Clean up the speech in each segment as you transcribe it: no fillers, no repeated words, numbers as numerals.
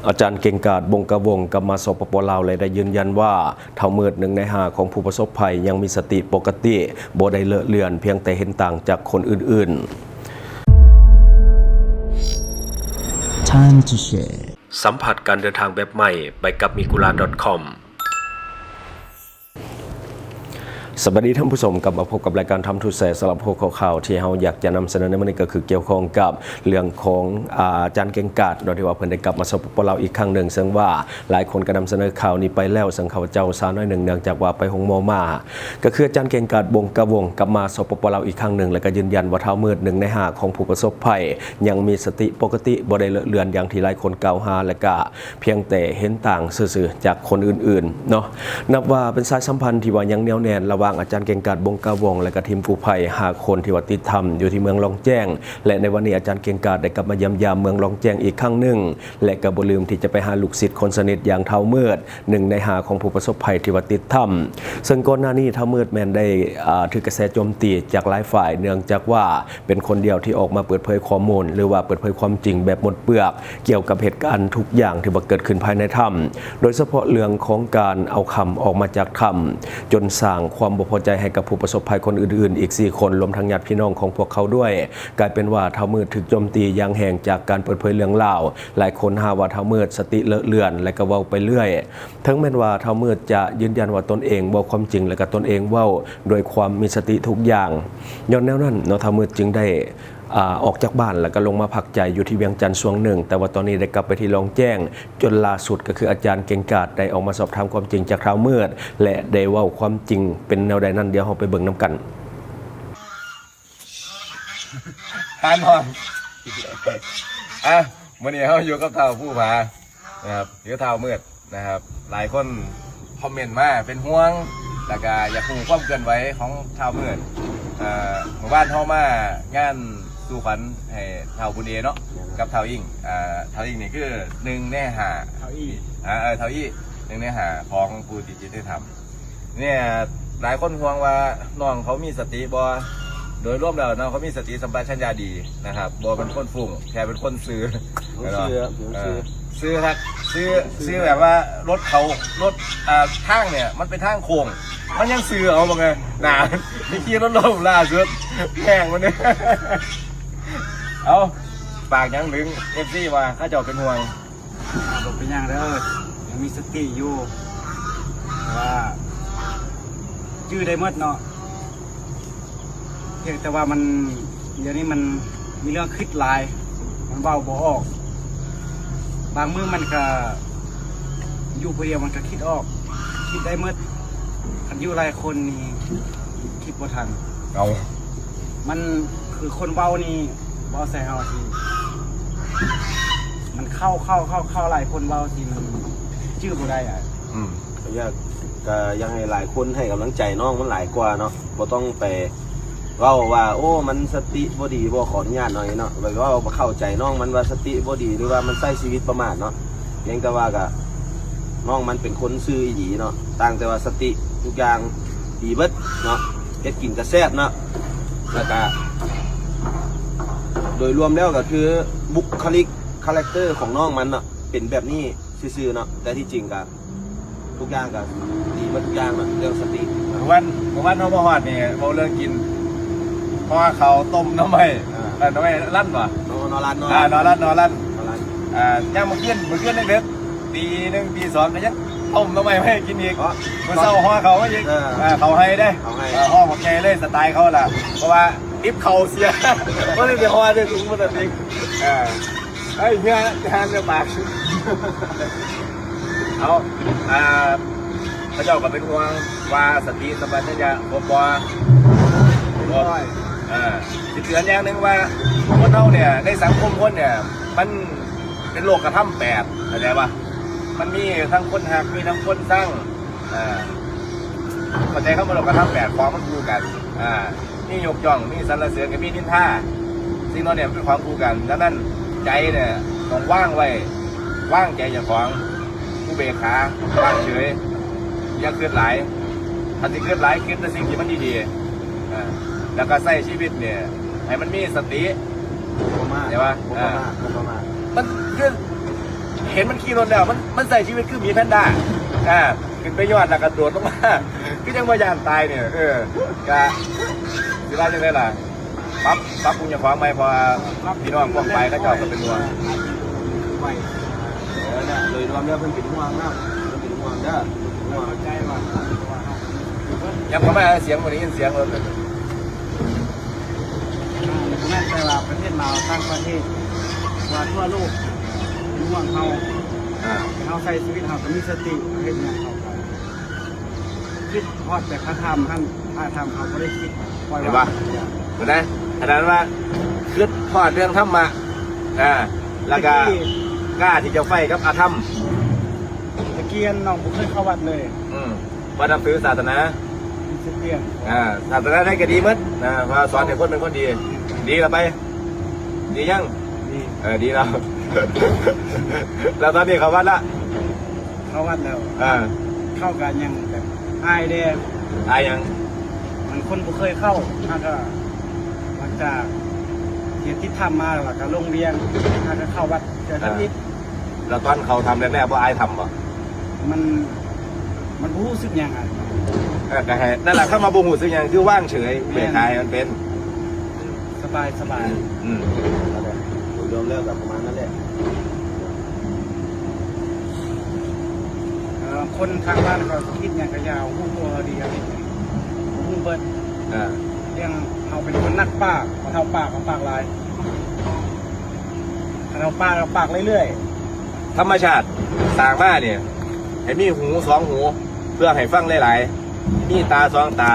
อาจารย์เก่งกาจบงกระวงกรรมสปปลาวเลยได้ยืนยันว่าเท่ามืด1 ใน 5ของผู้ประสบภัยยังมีสติปกติบ่ได้เลอะเลือนเพียงแต่เห็นต่างจากคนอื่นๆ Time to share สัมผัสการเดินทางแบบใหม่ไปกับmigula.comสวัสดีท่านผู้ชมกลับมาพบกับรายการทำทุกแสสำหรับหัวข้อข่าวที่เราอยากจะนำเสนอในวันนี้ก็คือเกี่ยวข้องกับเรื่องของอาจารย์เก่งกาจโดยที่ว่าเพิ่นได้กลับมาสปปลาวอีกครั้งหนึ่งซึ่งว่าหลายคนก็นำเสนอข่าวนี้ไปแล้วซึ่งเขาเจ้าสาวน้อยหนึ่งเนื่องจากว่าไปหงมอมาก็คืออาจารย์เก่งกาจบงกระวงกลับมาสปปลาวอีกครั้งหนึ่งแล้วก็ยืนยันว่าเท่ามืด1 ใน 5ของผู้ประสบภัยยังมีสติปกติบ่ได้เลอะเลือนอย่างที่หลายคนกล่าวหาและก็เพียงแต่เห็นต่างซื่อๆจากคนอื่นๆเนาะนับว่าเป็นสายสัมพันธ์ที่ว่ายังแน่วแน่ระหว่างอาจารย์เก่งกาจบงกระวงและก็ทีมกู้ภัย5 คนที่ว่าติดถ้ำอยู่ที่เมืองลองแจ้งและในวันนี้อาจารย์เก่งกาจได้กลับมาเยี่ยมยามเมืองลองแจ้งอีกครั้งหนึ่งและก็บ่ลืมที่จะไปหาลูกศิษย์คนสนิทอย่างเท่ามืด1 ใน 5ของผู้ประสบภัยที่ว่าติดถ้ำซึ่งก่อนหน้านี้เท่ามืดแมนได้ถือกระแสโจมตีจากหลายฝ่ายเนื่องจากว่าเป็นคนเดียวที่ออกมาเปิดเผยข้อมูลหรือว่าเปิดเผยความจริงแบบหมดเปลือกเกี่ยวกับเหตุการณ์ทุกอย่างที่เกิดขึ้นภายในถ้ำโดยเฉพาะเรื่องของการเอาคำออกมาจากถ้ำจนสร้างความบ่พอใจให้กับผู้ประสบภัยคนอื่นๆอีก4 คนรวมทั้งญาติพี่น้องของพวกเขาด้วยกลายเป็นว่าเท่ามืดถูกโจมตีอย่างแรงจากการเปิดเผยเรื่องเล่าหลายคนหาว่าเท่ามืดสติเลอะเลือนและก็เว้าไปเรื่อยทั้งแม้ว่าเท่ามืดจะยืนยันว่าตนเองเว้าความจริงและก็ตนเองเว้าโดยความมีสติทุกอย่างย้อนแนวนั้นเท่ามืดจึงได้ออกจากบ้านแล้วก็ลงมาพักใจอยู่ที่เวียงจันทร์ช่วงหนึ่งแต่ว่าตอนนี้ได้กลับไปที่ลองแจ้งจนล่าสุดก็คืออาจารย์เก่งกาจได้ออกมาสอบถามความจริงจากเท่ามืดและได้เว้าความจริงเป็นแนวใดนั้นเดี๋ยวเราไปเบิ่งนำกันทานนอนวันนี้เขาอยู่กับเท่าผู้ผานะครับหรือเท่ามืดนะครับหลายคนคอมเมนต์มาเป็นห่วงแล้วก็อยากรู้ความเคลื่อนไหวของเท่ามืดหมู่บ้านเขามางานสู่ขวัญให้เท่าบุญเอเนาะกับเท่าอิงเท่าอิงนี่คือ1 ใน 5เท่าอี้เท่าอี้1 ใน 5ของผู้ติดจิตธรรมเนี่ยหลายคนห่วงว่าน้องเขามีสติบ่โดยรวมแล้วน้องเขามีสติสัมปชัญญะดีนะครับบ่เป็นคนฟุ้งแค่เป็นคนซื้อซื้อครับซื้อแบบว่ารถเขารถทางเนี่ยมันเป็นทางโค้งมันยังซื้อเอาบ่ไงหนามีขี่รถลมล่าสุดแพงมันเนี่ยเอาปากยังถึง FC ว่าข้าเจ้าเป็นห่วงบอกเป็นอย่างเด้อยังมีสติอยู่ว่าชื่อได้หมดเนาะเพียงแต่ว่ามันเดี๋ยวนี้มันมีเรื่องคิดหลายมันเบาบ่ออกบางมื้อมันก็อยู่คนเดียวมันก็คิดออกคิดได้หมดคันอยู่หลายคนนี่คิดบ่ทันเอามันคือคนเบานี่เบาใส่เฮาทีมันเข้าหลายคนเบาทีมันชื่อบ่ได้ยังให้หลายคนให้กำลังใจน้องมันหลายกว่าเนาะบ่ต้องไปว่าโอ้มันสติบ่ดีบ่ขออนุญาตหน่อยเนาะแบบว่าเข้าใจน้องมันว่าสติบ่ดีหรือว่ามันใช้ชีวิตประมาทเนาะเพียงแต่ว่าก็น้องมันเป็นคนซื่ออีหลีเนาะต่างแต่ว่าสติทุกอย่างดีเบิดเนาะเฮ็ดกินก็แซ่บเนาะแล้วก็โดยรวมแล้วก็คือบุคลิกคาแรคเตอร์ของน้องมันเนาะเป็นแบบนี้ซื่อๆเนาะแต่ที่จริงก็ทุกอย่างก็ดีมาทุกอย่างเนาะเรื่องสติวันเขาบ่ฮอดนี่เว้าเรื่องกินเพราะว่าเขาต้มน้ำไม่ลั่นป่ะนอรันย่างเมื่อคืนเด็กๆตี 1 ตี 2ก็ยังต้มน้ำไม่ให้กินอีกเมื่อเช้าห่อเขาไม่ยิงเขาให้ได้ห่อหมดไงเลยสไตล์เขาล่ะเพราะว่าอิฟเขาเสียก็เลยไปห่อได้ถุงมันติดไอ้เหี้ยทานจะปากเอาพระเจ้าก็เป็นห่วงว่าสติสัมปชัญญะบ่สิเตือนอย่างหนึ่งว่าคนเราเนี่ยในสังคมคนเนี่ยมันเป็นโลกกระทำ8เข้าใจป่ะมันมีทั้งคนหักมีทั้งคนสร้างเข้าใจเข้ามาโลกกระทำ8ความมันคู่กันมียกย่องมีสรรเสริญกับมีนินทาสิ่งนั้นเนี่ยเป็นความคู่กันดังนั้นใจเนี่ยต้องว่างไว้ว่างใจอย่าของผู้เบกขาว่างเฉยอย่าเคลื่อนไหลถ้าจะเคลื่อนไหลคิดแต่สิ่งที่มันดีๆแล้วก็ใช้ชีวิตเนี่ยให้มันมีสติใช่ปะมันคือ เห็นมันขี่รถแล้วมันใส่ชีวิตคือหมีแพนด้าขึ้นไปยอดแล้วก็โดดลงมาคือยังว่ายานตายเนี่ยก็สิว่าจังได๋ล่ะปั๊บปุญญาความไหมพอพี่น้องกองไปก็เจ้าก็เป็นห่วง ไว้ เนี่ยโดยรวมแล้วเพิ่นเป็นห่วงนะเพิ่นเป็นห่วงเด้อห่วง เข้าใจว่าเฮา ยังเข้ามาเสียงวันนี้ยินเสียงรถ แม่นแต่ว่าประเทศลาวต่างประเทศว่าทั่วโลกเป็นห่วงเฮาเฮาใช้ชีวิตเฮาก็มีสติเฮ็ดหยังเฮาก็คิดฮอดแต่เขาทำท่านถ้าทำเขาบ่ได้คิดปล่อย เห็น ว่า ปะเห็นไหมขนาดว่าคิดพอดเรื่องธรรมะแล้วก็กล้าที่จะไฟกับอาธรรม ตะเกียนน้องบ่เคยเข้าวัดเลย ว่านับถือศาสนา มีสเตียน ศาสนาได้ก็ดีมั้ยว่าสอนให้คนเป็นคนดี ดีแล้วไป ดียัง นี่ ดีแล้ว แล้วตอนนี้เขาวัดละ เข้าวัดแล้ว อ่า เข้ากันยังแบบอายแดง อายยัง มันคนบ่เคยเข้าถ้าก็หลังจากเรียนที่ทำมาแล้วก็ลงเรียนถ้าก็เข้าวัดเจอท่านนิด แล้วตอนเขาทำแรกๆว่าอายทำป่ะ มันรู้สึกยังไง ก็ให้นั่นแหละถ้ามาบูหูซึ่งยังคือว่างเฉยเบียดทายมันเป็น สบายสบาย โดยรวมแล้วก็ประมาณนั้นแหละ คนทางบ้านก็คิดอย่างกระยาวหูตัวดีอะไรหูเบิดเรื่องเอาเป็นคนนักปากเอาปากลายเอาปากเรื่อย ธรรมชาติสร้างมาเนี่ยให้มีหูสองหูเพื่อให้ฟังหลายๆมีตาสองตา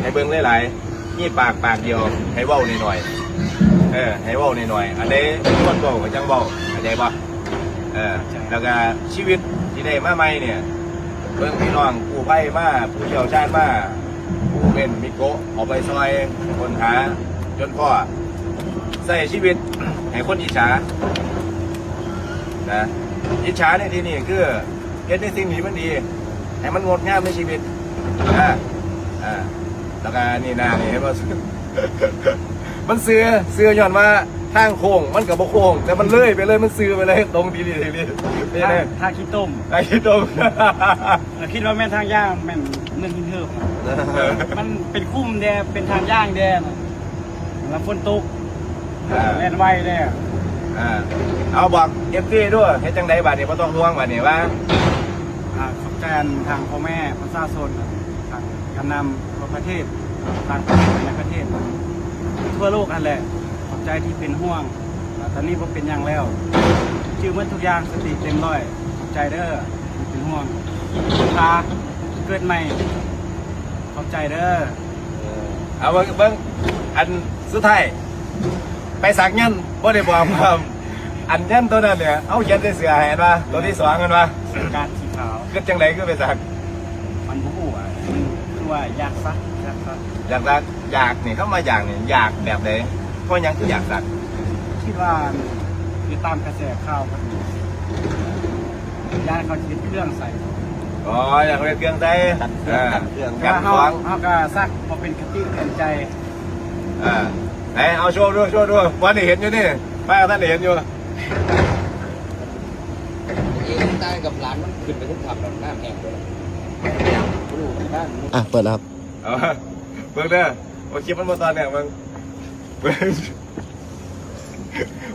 ให้เบิ่งหลายๆมีปากเดียวให้เว้าหน่อยๆให้เว้าหน่อยๆอันนี้คนเว้าก็จังเว้าเข้าใจป่ะแล้วก็ชีวิตที่ได้มาใหม่เนี่ยเบิ่งพี่น้องผู้ไพ่มาผู้เชี่ยวชาญมาผู้เป็นมิโกะออกไปซอยคนหาจนพ่อใส่ชีวิตให้คนอิจฉานะอิจฉาในที่นี้คือเฮ็ดในสิ่งที่มันดีให้มันงดงามในชีวิตแล้วก็นี่นานี่เห็นป่ะ มันเสือย้อนว่าทางโค้งมันกับบ่โค้งแต่มันเลื่อยไปเลยมันเสือไปเลยตรงดีๆนี่ ๆถ้าขี้ต้ม ไอ้ตรง คิดว่าแม่นทางย่างแม่นเรื่องหินเหิบมันเป็นคุ้มแดเป็นทางย่างแดแล้วฝนตกแล่นไวแด เอาบอกเอฟซีด้วยเฮ็ดจังไดบัดนี้บ่ต้องห่วงบัดนี้ว่า ขอบใจทางพ่อแม่ประชาชนทางการนำทั่วประเทศต่างประเทศในประเทศทั่วโลกนั่นแหละขอบใจที่เป็นห่วงตอนนี้ผมเป็นอย่างแล้วชื่อมันทุกอย่างสติเต็มร้อยขอบใจเด้อที่เป็นห่วงพาเกิดใหม่ขอบใจเด้อ เอาเบิ่งอันสุดท้ายไปสักยันบ่ได้บอกว่าอันยันตัวนั้นเนี่ยเอาเขียนใส่เสื้อให้เห็นป่ะตัวที่2กันป่ะ การสีขาว คือจังไดคือไปสัก มันบู๊อ่ะมันคือว่าอยากซัก อยากนี่เข้ามาอยากนี่อยากแบบไหนเพราะยังคืออยากสัก คิดว่าคือตามกระแสข่าวครับย่านเขาคิดเครื่องใส่ อ๋ออยากเรียนเครื่องใจกัน เขา ของ เขาก็ซักมาเป็นคติเตือนใจ ไหนเอาโชว์ด้วยวันนี้เห็นอยู่นี่ป้าท่านเห็นอยู่ ตายกับหลานมันขึ้นไปทุกขับแบบหน้าแห้งเลยรู้กันบ้าน อ่ะเปิดแล้วครับ เอาเบิ่งเด้อว่าคลิปมันมาตอนเนี่ยมึงเบิ่ง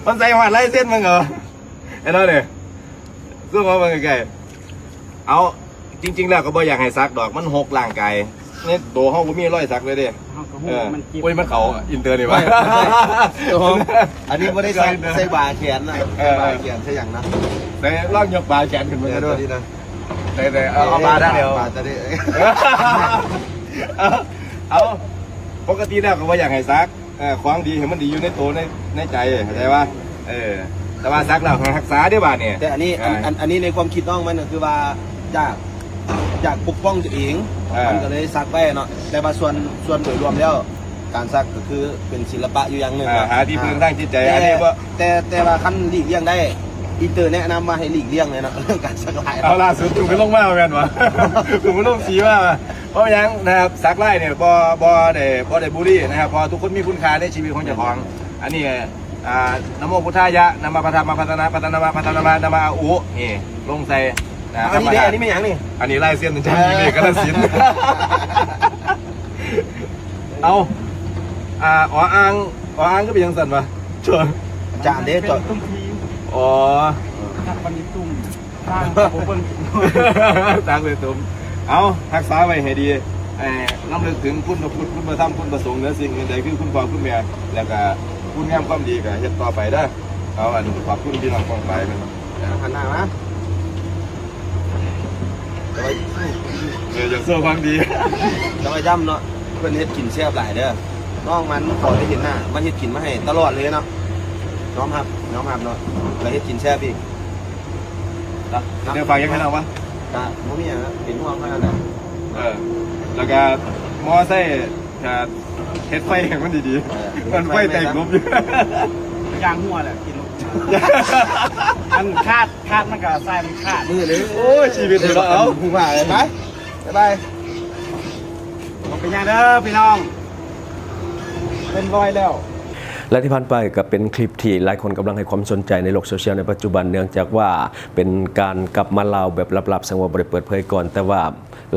มันใส่หัวไล่เส้นมึงเหรอไอ้นั่นเนี่ยซึ่งว่ามึงไงเอาจริงๆแล้วก็บ่อยากให้ซักดอกมันหกร่างกายนี่ตัวห้องก็มีรอยสักเลยเด้ เขาก็หูมันจิบ อุ้ยมันเขาอินเตอร์นี่วะ อันนี้ไม่ได้ใส่บาแขนนะใส่บาแขนใช่อย่างนะ แต่ลองยกปลาแขนขึ้นมา เดี๋ยว ด้วย นี้นะ แต่เอาปลาได้เดียว บาจะได้ เอาปกติแล้วก็ว่าอยากให้ซักของดีให้มันดีอยู่ในตัวในใจเข้าใจว่าแต่ว่าซักแล้วรักษาได้บาดเนี่ย แต่อันนี้ในความคิดน้องมันก็คือว่าอยากปกป้องตัวเองมันก็เลยซักไปเนาะแต่ว่าส่วนโดยรวมแล้วการซักก็คือเป็นศิลปะอยู่อย่างหนึ่ง หาที่พึ่งทางจิตใจอันนี้ว่า แต่ว่าคันหลีกเลี่ยงได้อินเตอร์แนะนำมาให้หลีกเลี่ยงเลยเนาะเรื่องการซักลาย เอาล่าสุดถูกไปลงมาเหมือนกันวะถูกไปลงสีว่าเพราะยังนะครับซักไล่เนี่ยบ่ได้บุรีนะครับพอทุกคนมีคุณค่าในชีวิตของเจ้าของอันนี้ นะโมพุทธายะนะมาพัฒนาพัฒนาพัฒนาพัฒนานะมาอุนี่ลงใส่นะ อันนี้เด้อันนี้ไม่หยังนี่ อันนี้ไล่เส้นถึงชั้นนี้ก็ละสินเอาอ๋ออ่างก็เป็นยังสั่นปะชัว จานเด้จอด ตุ้มที อ๋อ ทักปันนี้ตุ้มสร้างระบบเบิ้ง ตั้งเลยตุ้มเอาทักษะไว้ให้ดีน้ำลึกถึงคุณพระพุทธคุณพระธรรมคุณพระสงฆ์เหนือสิ่งอื่นใดคือคุณพ่อคุณแม่แล้วก็คุณงามความดีก็เฮ็ดต่อไปเด้อเอาอันขอบคุณพี่น้องกองไปมัน หันหน้ามาจะไป อย่างเสื้อความดี จะไปย่ำเนาะเพื่อนเฮ็ดกินแซ่บหลายเด้อน้องมันขอได้เห็นหน้ามันเฮ็ดกินมาให้ตลอดเลยเนาะน้องครับเนาะแล้วเฮ็ดกินแซ่บอีก เดี๋ยวฟังยังไงเอาวะ ตาบ่มีหยังนะเป็นห่วงเท่านั้นแหละ แล้วก็มอไซค์เฮ็ดไฟแห่งมันดีๆมันไฟแต่งลบอยู่ ยางหัวแหละกินมันคาดมันกับทรายมันคาด มือเลย โอ้ยชีวิตเดี๋ยวเราเอา ผู้ว่าเลยไปบ๊ายบาย เป็นยังเด้อพี่น้อง เป็นรอยแล้ว และที่ผ่านไปก็เป็นคลิปที่หลายคนกำลังให้ความสนใจในโลกโซเชียลในปัจจุบันเนื่องจากว่าเป็นการกลับมาเล่าแบบลับๆสงวนบริเปิดเผยก่อนแต่ว่า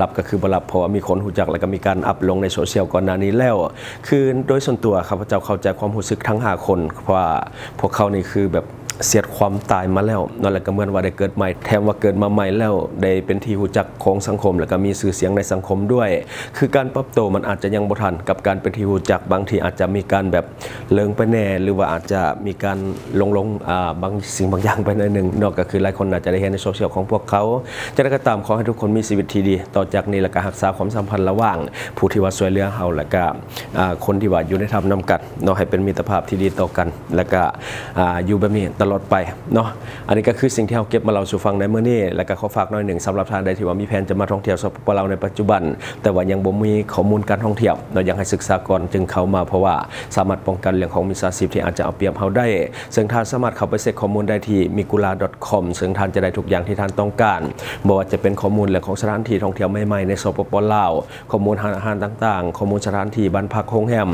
ลับก็คือบลับเพราะว่ามีคนหูจักแล้วก็มีการอัพลงในโซเชียลก่อนหน้านี้แล้วคือโดยส่วนตัวข้าพเจ้าเข้าใจความรู้สึกทั้ง5คนเพราะว่าพวกเขานี่คือแบบเสียดความตายมาแล้วนั่นแหละก็เหมือนว่าได้เกิดใหม่แถมว่าเกิดมาใหม่แล้วได้เป็นที่รู้จักของสังคมแล้วก็มีชื่อเสียงในสังคมด้วย คือการปรับตัวมันอาจจะยังบ่ทันกับการเป็นที่รู้จักบางทีอาจจะมีการแบบเลิงไปแน่หรือว่าอาจจะมีการลงบางสิ่งบางอย่างไปหน่อยหนึงนอกก็คือหลายคนอาจจะได้เห็นในโซเชียลของพวกเขาจะได้ก็ตามขอให้ทุกคนมีชีวิตที่ดีต่อจากนี้แล้วก็รักษาความสัมพันธ์ระหว่างผู้ที่ว่าช่วยเหลือเฮาแล้วก็คนที่ว่าอยู่ในธรรมนำกันเนาะให้เป็นมิตรภาพที่ดีต่อกันแล้วก็อยู่แบบนี้ตลอดไปเนาะอันนี้ก็คือสิ่งที่เราเก็บมาเล่าสู่ฟังในมื้อนี้แล้วก็ขอฝากหน่อยหนึ่งสำหรับทางใดที่ว่ามีแผนจะมาท่องเที่ยวสปปลาวในปัจจุบันแต่ว่ายังบ่มีข้อมูลการท่องเที่ยวเราอยากให้ศึกษาก่อนจึงเข้ามาเพราะว่าสามารถป้องกันเรื่องของมิจฉาชีพที่อาจจะเอาเปรียบเฮาได้ซึ่งท่านสามารถเข้าไปเช็คข้อมูลได้ที่ migula.com ซึ่งท่านจะได้ทุกอย่างที่ท่านต้องการบ่ว่าจะเป็นข้อมูลเรื่องของสถานที่ท่องเที่ยวใหม่ๆในสปปลาวข้อมูลอาหารต่างๆข้อมูลสถานที่บ้านพักโรงแรม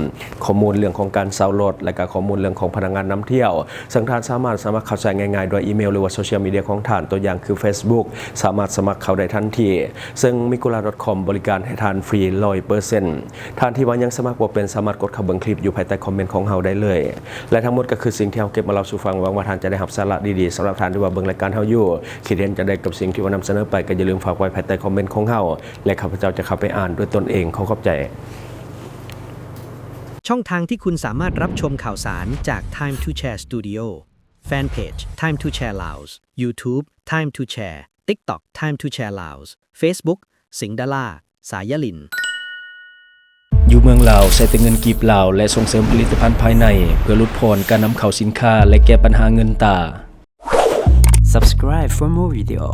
ข้อมูลเรื่องของการเช่ารถและก็ข้อมูลเรื่องของพนักงานนำเที่ยวซึ่งท่านสามารถเข้าใจง่ายๆโดยอีเมลหรือว่าโซเชียลมีเดียของท่านตัวอย่างคือ Facebook สามารถสมัครเข้าได้ทันทีซึ่ง migula.com บริการให้ท่านฟรี 100% ท่านที่ว่ายังสมัครบ่เป็นสามารถกดเข้าเบิ่งคลิปอยู่ภายใต้คอมเมนต์ของเฮาได้เลยและทั้งหมดก็คือสิ่งที่เฮาเก็บมาเล่าสู่ฟังหวังว่าท่านจะได้รับสาระดีๆสำหรับท่านที่ว่าเบิ่งรายการเฮาอยู่คิดเห็นจะได้กับสิ่งที่ว่านำเสนอไปก็อย่าลืมฝากไว้ภายใต้คอมเมนต์ของเฮาและข้าพเจ้าจะเข้าไปอ่านด้วยตนเองขอขอบใจ ช่องทางที่คุณสามารถรับชมข่าวสารจาก Time to Share Studio Fanpage Time to Share Laos YouTube Time to Share TikTok Time to Share Laos Facebook สิงห์ดาราสายลินอยู่เมืองลาวใช้แต่เงินกีบลาวและส่งเสริมผลิตภัณฑ์ภายในเพื่อลดพรการนำเข้าสินค้าและแก้ปัญหาเงินตา Subscribe for more video